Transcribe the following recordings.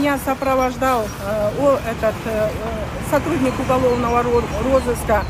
Меня сопровождал сотрудник уголовного розыска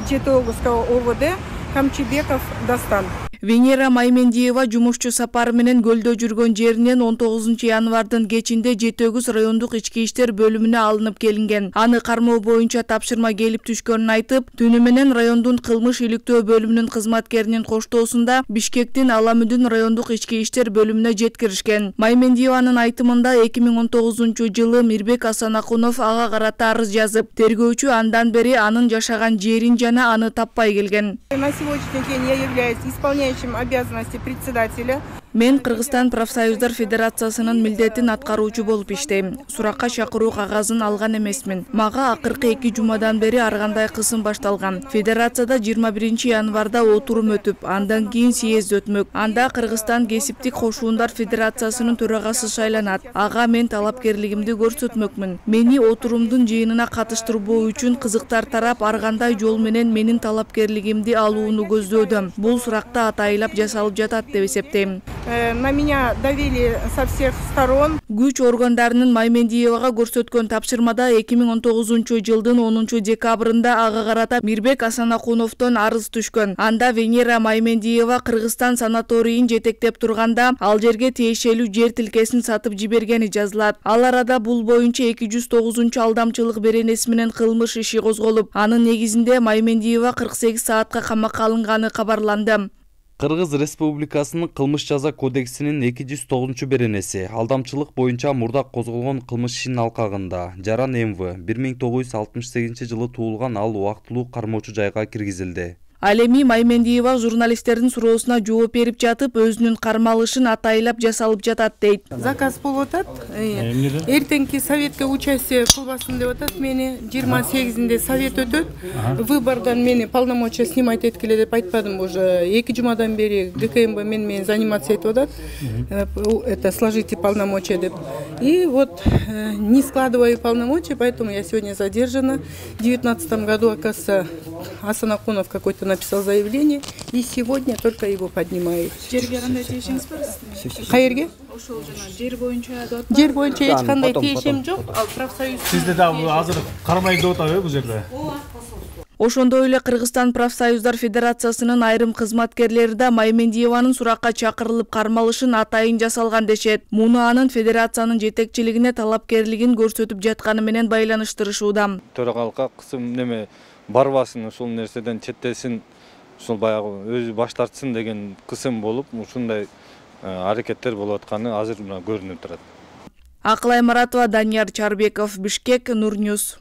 Жетеугуского ОВД Камчибеков Дастан. Венера Маймендиева жумушчу сапары менен көлдө жүргөн жеринен 19 январдын кечинде Жетегүз райондук ички иштер бөлүмүнө алынып келинген. Аны кармоо боюнча тапшырма келип түшкөнүн айтып, түнү менен райондун кылмыш иликтөө бөлүмүнүн кызматкеринин коштоосунда Бишкектин Аламүдүн райондук ички иштер бөлүмүнө жеткиришкен. Маймендиеванын айтымында 2019 жылы Мирбек Асанакунов ага карата арыз жазып, тергөөчү андан бери анын жашаган жерин жана аны таппай келген. На сегодняшний день я являюсь исполняющим обязанности председателя. Мен Кыргызстан профсоюздар федерациясынын милдетин аткаруучу болуп иштейм. Суракка чакыруу кагазын алган эмесмин. Мага акыркы 2 жумадан бери ар кандай кысым башталган. Федерацияда 21 январда отурум өтүп, андан кийин съезд өтмөк. Анда Кыргызстан кесиптик кошуундар федерациясынын төрагасы шайланат. Ага мен талапкерлигимди көрсөтмөкмүн. Мени отурумдун жыйынына катыштырбоо үчүн кызыктар тарап ар кандай жол менен менин талапкерлигимди алууну көздөөдүм. Бул суракта атайылап жасалып жатат деп эсептейм. На меня давили со всех сторон. Күч органдарынын Маймендиевага көрсөткөн тапшырмада 2019 жылдын 10 декабрында ага карата Мирбек Асанакуновдон арыз түшкөн. Анда Венера Маймендиева Кыргызстан санаторийин жетектеп турганда ал жерге тиешелүү жер тилкесин сатып жибергени жазылат. Ал арада бул боюнча 209 алдамчылык беренеси менен кылмыш иши козголуп, анын негизинде Маймендиева 48 саатка камакка алынганы кабарланды. Кыргыз Республикасынын кылмыш жаза кодексинин 209 беренеси алдамчылык боюнча мурда козголгон кылмыш ишинин алкагында Жаран МВ 1968 жылы туулган, ал убактылуу кармоочу жайга киргизилди. Ал эми Маймендиева журналисттердин суроосуна жооп берип жатып, өзүнүн кармалышын атайылап жасалып жатат дейт. Заказ болуп атат. Эртеңки советке участие кылбасын деп атат мени. 28-нде совет өтөт. Выбордан мени полномочия снимать эткиле деп айтпадым уже. 2 жумадан бери ГКМБ менен заниматься этип атат. Это сложите полномочия деп. И вот не складываю полномочия, поэтому я сегодня задержана. В 2019 году, оказывается, Асанакунов какой-то написал заявление, и сегодня только его поднимают. Кайерге? Жер боюнча эч кандай тиешем жок, ал профсоюз. Сизде да азыр кармай деп атабы бул жерде? Ошондой эле Кыргызстан профсоюздар федерациясынын айрым кызматкерлери да Маймендиеванын суракка чакырылып кармалышын атайын жасалган дешет. Муну анын федерациянын жетекчилигине талапкерлигин көрсөтүп жатканы менен байланыштырышууда. Төрагалыкка кысым неме барбасын, ушул нерседен четтесин, ушул баягы өзү баш тартсын деген кысым болуп, ушундай аракеттер болуп атканы азыр көрүнүп турат. Акылай Маратова, Данияр Чарбеков, Бишкек, Нур Ньюс.